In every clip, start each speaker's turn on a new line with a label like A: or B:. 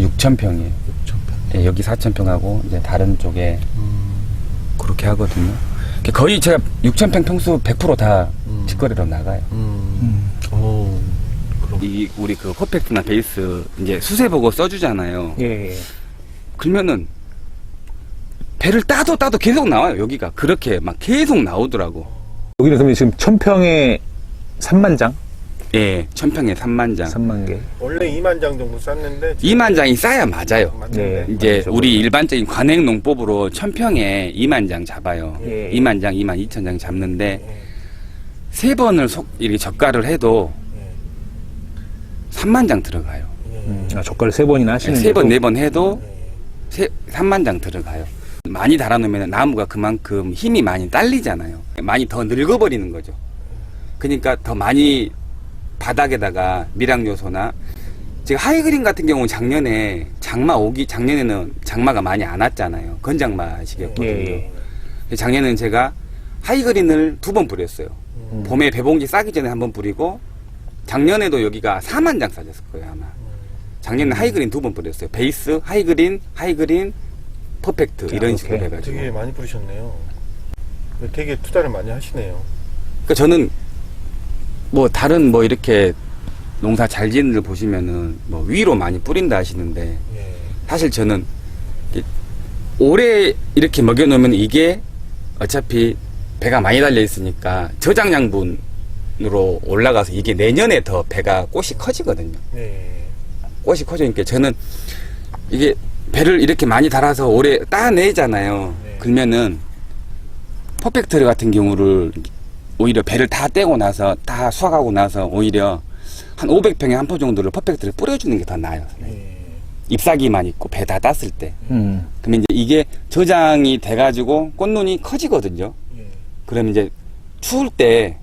A: 여기가 6,000평이에요.
B: 6,000평.
A: 네, 여기 4,000평하고 이제 다른 쪽에 그렇게 하거든요. 거의 제가 6,000평 평수 100% 다 직거래로 나가요.
B: 오, 그럼.
A: 이 우리 그 퍼펙트나 베이스 이제 수세 보고 써주잖아요.
C: 예, 예.
A: 그러면은 배를 따도 계속 나와요. 여기가 그렇게 막 계속 나오더라고.
C: 여기는 그러면 지금 1,000평에 3만 장?
A: 예, 1,000평에 3만 장.
C: 3만 개.
B: 원래 2만 장 정도 쌌는데
A: 2만 장이 싸야 맞아요.
B: 맞는데.
C: 네.
A: 이제
C: 맞죠.
A: 우리 일반적인 관행 농법으로 1,000평에 2만 장 잡아요.
C: 예.
A: 2만 장, 2만 2천 장 잡는데
B: 예.
A: 세 번을 이렇게 젓갈을 해도
B: 예.
A: 3만 장 들어가요.
B: 예.
C: 젓갈을 3번이나 하시는
A: 세 번,
C: 거고.
A: 네 번 해도
B: 예.
A: 3만 장 들어가요. 많이 달아놓으면 나무가 그만큼 힘이 많이 딸리잖아요. 많이 더 늙어버리는 거죠. 그러니까 더 많이 바닥에다가 밀양 요소나 지금 하이그린 같은 경우는 작년에는 장마가 많이 안 왔잖아요. 건장마시겠거든요.
C: 예,
A: 작년에는 제가 하이그린을 2번 뿌렸어요. 봄에 배봉지 싸기 전에 1번 뿌리고 작년에도 여기가 4만 장 싸졌을 거예요 아마. 작년에 하이그린 2번 뿌렸어요. 베이스, 하이그린, 퍼펙트 이런
C: 아,
A: 식으로
C: 오케이.
A: 해가지고.
B: 되게 많이 뿌리셨네요. 되게 투자를 많이 하시네요.
A: 그러니까 저는 뭐 다른 뭐 이렇게 농사 잘 짓는 들 보시면은 뭐 위로 많이 뿌린다 하시는데
B: 예.
A: 사실 저는 오래 이렇게 먹여놓으면 이게 어차피 배가 많이 달려 있으니까 저장 양분으로 올라가서 이게 내년에 더 배가 꽃이 커지거든요.
B: 예.
A: 꽃이 커지니까 저는 이게 배를 이렇게 많이 달아서 오래 따내잖아요.
B: 네.
A: 그러면은 퍼펙트 같은 경우를 오히려 배를 다 떼고 나서 다 수확하고 나서 오히려 한 500평에 한 포 정도를 퍼펙트를 뿌려주는 게 더 나아요.
B: 예.
A: 잎사귀만 있고 배 다 땄을 때.
C: 음.
A: 그러면 이제 이게 저장이 돼가지고 꽃눈이 커지거든요.
B: 예.
A: 그러면 이제 추울 때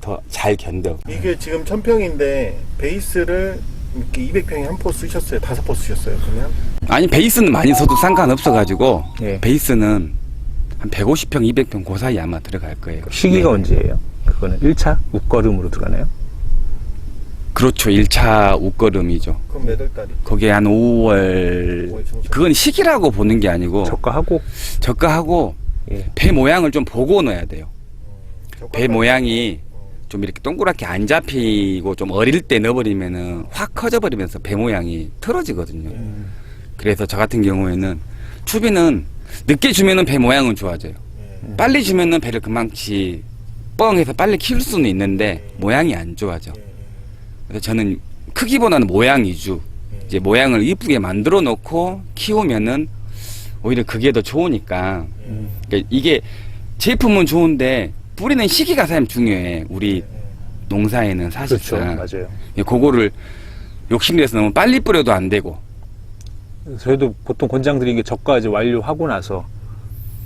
A: 더 잘 견뎌.
B: 이게 지금 1,000평인데 베이스를 이렇게 200평에 한 포 쓰셨어요? 5포 쓰셨어요? 그러면?
A: 아니 베이스는 많이 써도 상관없어가지고
C: 예.
A: 베이스는 한 150평, 200평 그 사이 아마 들어갈 거예요.
C: 시기가
A: 네.
C: 언제예요? 그거는 1차 웃거름으로 들어가나요?
A: 그렇죠. 1차 웃거름이죠.
B: 그럼 몇 월 달이?
A: 거기에 한 5월. 그건 시기라고 보는 게 아니고
C: 저가하고.
A: 저가하고
C: 예.
A: 배 모양을 좀 보고 넣어야 돼요. 배 모양이 좀 이렇게 동그랗게 안 잡히고 좀 어릴 때 넣어버리면은 확 커져버리면서 배 모양이 틀어지거든요. 그래서 저 같은 경우에는 추비는 늦게 주면은 배 모양은 좋아져요. 빨리 주면은 배를 금방치 뻥해서 빨리 키울 수는 있는데 모양이 안 좋아져. 그래서 저는 크기보다는 모양 위주. 이제 모양을 이쁘게 만들어 놓고 키우면은 오히려 그게 더 좋으니까. 그러니까 이게 제품은 좋은데 뿌리는 시기가 사실 중요해. 우리 농사에는
C: 그렇죠.
A: 사실상.
C: 맞아요.
A: 그거를 욕심이 내서 너무 빨리 뿌려도 안 되고.
C: 저희도 보통 권장 드리는 게 저가 이제 완료하고 나서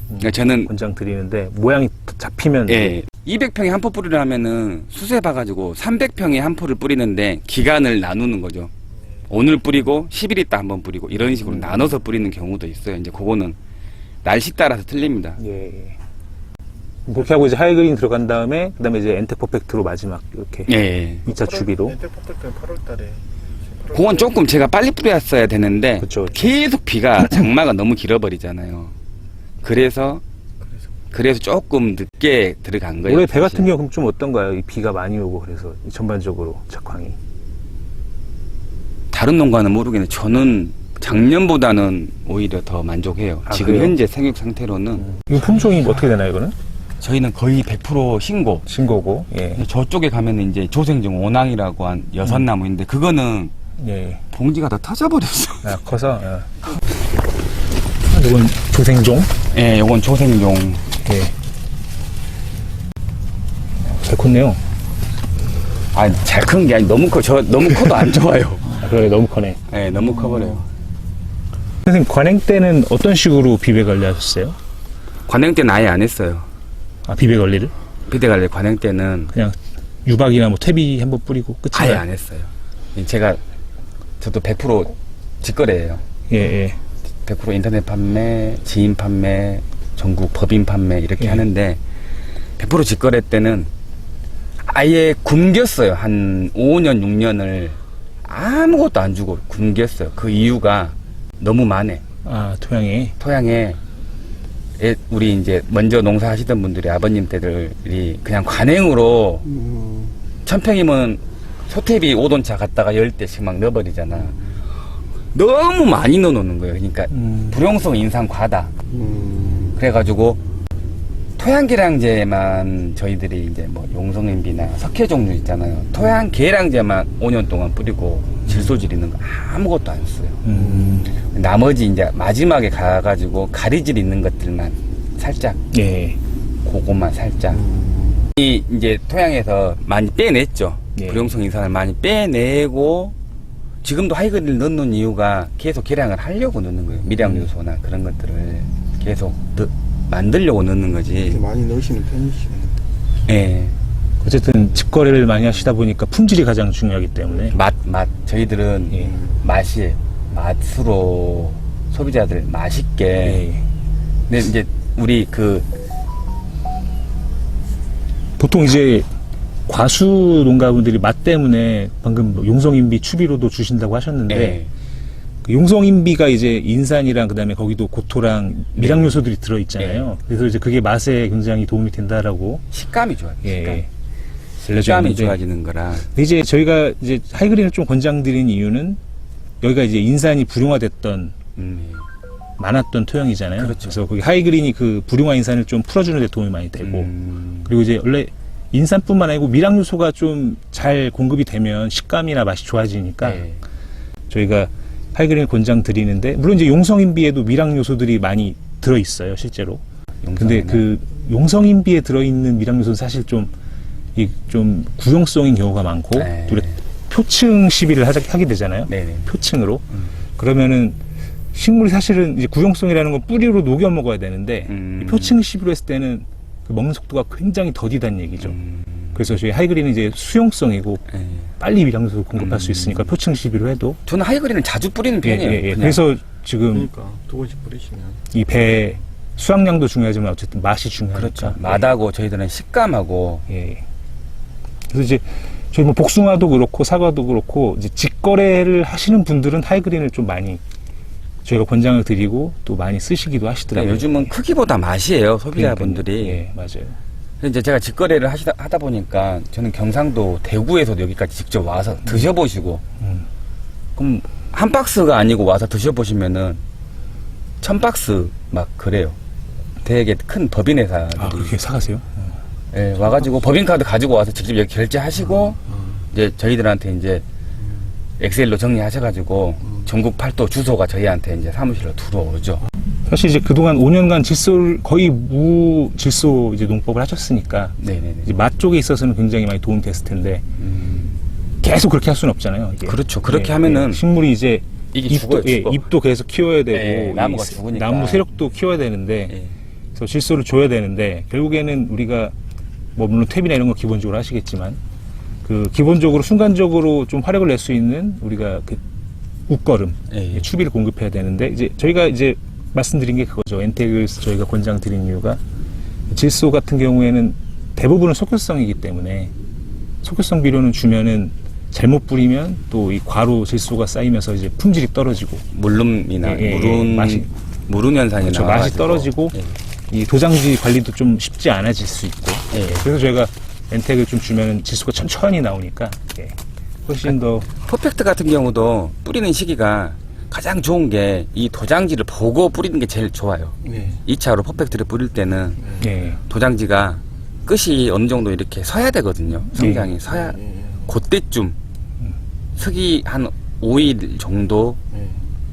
A: 그러니까 저는
C: 권장 드리는데 모양이 잡히면
A: 예, 200평에 한 포 뿌리려 하면은 수세 봐가지고 300평에 한 포를 뿌리는데 기간을 나누는 거죠. 오늘 뿌리고 10일 있다 한번 뿌리고 이런 식으로 나눠서 뿌리는 경우도 있어요. 이제 그거는 날씨 따라서 틀립니다.
C: 예, 예. 그렇게 하고 이제 하이그린 들어간 다음에 그다음에 이제 엔텍 퍼펙트로 마지막 이렇게
A: 예.
C: 2차 주비로.
B: 엔텍 퍼펙트는 8월 달에.
A: 그건 조금 제가 빨리 뿌렸어야 되는데
C: 그쵸.
A: 계속 비가 장마가 너무 길어버리잖아요. 그래서 조금 늦게 들어간 거예요.
C: 올해 배 같은
A: 사실.
C: 경우는 좀 어떤가요? 이 비가 많이 오고 그래서 전반적으로 작황이.
A: 다른 농가는 모르겠는데 저는 작년보다는 오히려 더 만족해요.
C: 아,
A: 지금
C: 그래요?
A: 현재 생육 상태로는
C: 이 품종이 어떻게 되나요, 이거는?
A: 저희는 거의 100% 신고.
C: 신고고. 예.
A: 저쪽에 가면 이제 조생종 오낭이라고 한 6나무인데 그거는
C: 예.
A: 봉지가 다 터져버렸어.
C: 아, 커서. 예. 이건 조생종.
A: 예, 요건 조생종.
C: 예. 잘 컸네요.
A: 아, 잘 큰 게 아니 너무 커. 너무 커도 안 좋아요.
C: 아, 그래 너무 커네.
A: 예, 너무 커버려요.
C: 선생님 관행 때는 어떤 식으로 비배 관리하셨어요?
A: 관행 때는 아예 안 했어요.
C: 아, 비배 관리를?
A: 비대 관리 관행 때는
C: 그냥 유박이나 뭐 퇴비 한번 뿌리고
A: 아예
C: 끝이나요?
A: 안 했어요. 저도 100% 직거래예요.
C: 예, 예.
A: 100% 인터넷 판매, 지인 판매, 전국 법인 판매 이렇게
C: 예.
A: 하는데 100% 직거래 때는 아예 굶겼어요. 한 5년, 6년을 아무것도 안 주고 굶겼어요. 그 이유가 너무 많네.
C: 아, 토양에.
A: 토양에 우리 이제 먼저 농사하시던 분들이 아버님 때들이 그냥 관행으로 1000평이면 소태비 5돈차 갖다가 10대씩 막 넣어버리잖아. 너무 많이 넣어놓는 거예요. 그러니까 불용성 인상 과다. 그래가지고 토양 계량제만 저희들이 이제 뭐 용성인비나 석회 종류 있잖아요. 토양 계량제만 5년 동안 뿌리고 질소질 있는 거 아무것도 안 써요. 나머지 이제 마지막에 가가지고 가리질 있는 것들만 살짝,
C: 예.
A: 그것만 살짝. 이 이제 토양에서 많이 빼냈죠.
C: 예.
A: 불용성 인산을 많이 빼내고 지금도 하이그린을 넣는 이유가 계속 계량을 하려고 넣는 거예요. 미량 요소나 그런 것들을 계속 만들려고 넣는 거지.
B: 많이 넣으시는 편이시네.
A: 예.
C: 어쨌든 직거래를 많이 하시다 보니까 품질이 가장 중요하기 때문에.
A: 맛. 저희들은
C: 예.
A: 맛이 맛으로 소비자들 맛있게.
C: 예.
A: 근데 이제 우리
C: 보통 이제 과수 농가분들이 맛 때문에 방금 뭐 용성인비 추비로도 주신다고 하셨는데
A: 예.
C: 그 용성인비가 이제 인산이랑 그다음에 거기도 고토랑 미량 요소들이 들어 있잖아요. 그래서 이제 그게 맛에 굉장히 도움이 된다라고
A: 식감이 좋아요.
C: 예.
A: 식감이
C: 알려졌는데
A: 좋아지는 거라.
C: 근데 이제 저희가 이제 하이그린을 좀 권장드린 이유는 여기가 이제 인산이 불용화됐던 많았던 토양이잖아요.
A: 그렇죠.
C: 그래서 거기 하이그린이 그 불용화 인산을 좀 풀어주는 데 도움이 많이 되고 그리고 이제 원래 인산뿐만 아니고 미량 요소가 좀 잘 공급이 되면 식감이나 맛이 좋아지니까
A: 예.
C: 저희가 하이그린을 권장 드리는데 물론 이제 용성인비에도 미량 요소들이 많이 들어 있어요 실제로. 근데 그 용성인비에 들어 있는 미량 요소는 사실 좀 구용성인 경우가 많고
A: 네.
C: 또 표층 시비를 하게 되잖아요.
A: 네네.
C: 표층으로. 그러면은 식물이 사실은 이제 구용성이라는 건 뿌리로 녹여 먹어야 되는데 이 표층 시비로 했을 때는 그 먹는 속도가 굉장히 더디다는 얘기죠. 그래서 저희 하이그린은 이제 수용성이고
A: 예.
C: 빨리 미량요소 공급할 수 있으니까 표층 시비로 해도
A: 저는 하이그린을 자주 뿌리는 편이에요.
C: 예.
A: 그냥.
C: 그래서 지금
B: 그러니까 2번씩 뿌리시면.
C: 이 배 수확량도 중요하지만 어쨌든 맛이 중요하니까.
A: 그렇죠. 맛하고 저희들은 식감하고.
C: 예. 그래서 이제 저희 뭐 복숭아도 그렇고 사과도 그렇고 이제 직거래를 하시는 분들은 하이그린을 좀 많이 저희가 권장을 드리고 또 많이 쓰시기도 하시더라고요.
A: 요즘은 크기보다 맛이에요, 소비자분들이.
C: 예, 맞아요.
A: 근데 이제 제가 직거래를 하다 보니까 저는 경상도 대구에서도 여기까지 직접 와서 드셔보시고 그럼 한 박스가 아니고 와서 드셔보시면은 1000박스 막 그래요. 되게 큰 법인 회사들이
C: 아, 그렇게 사가세요?
A: 예, 와가지고 법인카드 가지고 와서 직접 여기 결제하시고 이제 저희들한테 이제 엑셀로 정리하셔가지고 전국 팔도 주소가 저희한테 이제 사무실로 들어오죠.
C: 사실 이제 그동안 5년간 거의 무질소 이제 농법을 하셨으니까
A: 네네네.
C: 이제 맛 쪽에 있어서는 굉장히 많이 도움이 됐을 텐데 계속 그렇게 할 수는 없잖아요. 이게.
A: 그렇죠. 그렇게
C: 예,
A: 하면은
C: 예. 식물이 이제
A: 이게 죽어요, 죽어.
C: 잎도 계속 키워야 되고
A: 예, 나무가
C: 이
A: 죽으니까.
C: 나무 세력도 키워야 되는데
A: 예.
C: 그래서 질소를 줘야 되는데 결국에는 우리가 뭐 물론 탭이나 이런 거 기본적으로 하시겠지만 그 기본적으로 순간적으로 좀 화력을 낼 수 있는 우리가 그 웃거름
A: 예.
C: 추비를 공급해야 되는데 이제 저희가 이제 말씀드린 게 그거죠. 엔텍을 저희가 권장드린 이유가 질소 같은 경우에는 대부분은 속효성이기 때문에 속효성 비료는 주면은 잘못 뿌리면 또 이 과로 질소가 쌓이면서 이제 품질이 떨어지고
A: 물름이나
C: 예,
A: 무른 현상이
C: 그렇죠. 맛이 떨어지고
A: 예.
C: 이 도장지 관리도 좀 쉽지 않아질 수 있고
A: 예.
C: 그래서 저희가 엔텍을 좀 주면은 질소가 천천히 나오니까 훨씬 더
A: 퍼펙트 같은 경우도 뿌리는 시기가 가장 좋은 게 이 도장지를 보고 뿌리는 게 제일 좋아요.
B: 네.
A: 2차로 퍼펙트를 뿌릴 때는
C: 예.
A: 도장지가 끝이 어느 정도 이렇게 서야 되거든요. 성장이 서야 그때쯤 서기 한 5일 정도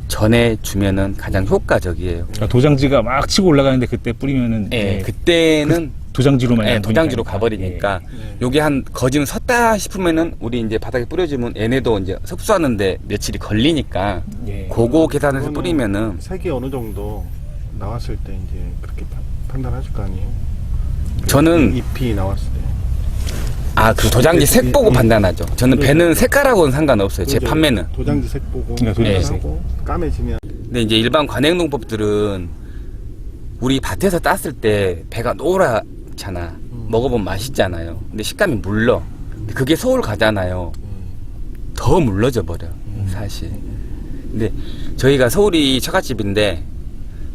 A: 전에 주면은 가장 효과적이에요.
C: 그러니까 도장지가 막 치고 올라가는데 그때 뿌리면은
A: 예, 그때는
C: 도장지로만
A: 예, 도장지로 가버리니까 요게 한 거진 섰다 싶으면은 우리 이제 바닥에 뿌려주면 얘네도 이제 흡수하는데 며칠이 걸리니까
C: 예.
A: 그거 계산해서 뿌리면은
B: 색이 어느 정도 나왔을 때 이제 그렇게 판단하실 거 아니에요?
A: 저는
B: 잎이 나왔을 때.
A: 아, 그 도장지 색 보고 판단하죠. 저는 배는 색깔하고는 상관없어요. 제 판매는.
B: 도장지 색 보고
C: 도장지 색.
B: 하고 까매지면
A: 근데 이제 일반 관행농법들은 우리 밭에서 땄을 때 배가 노랗잖아. 먹어보면 맛있잖아요. 근데 식감이 물러. 근데 그게 서울 가잖아요. 더 물러져 버려 사실. 근데 저희가 서울이 처갓집인데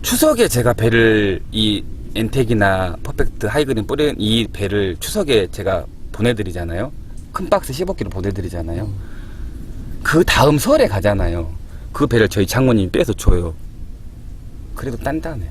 A: 추석에 제가 배를 이 엔텍이나 퍼펙트 하이그린 뿌린 이 배를 추석에 제가 보내드리잖아요. 큰 박스 15kg 보내드리잖아요. 그 다음 설에 가잖아요. 그 배를 저희 장모님이 빼서 줘요. 그래도 단단해.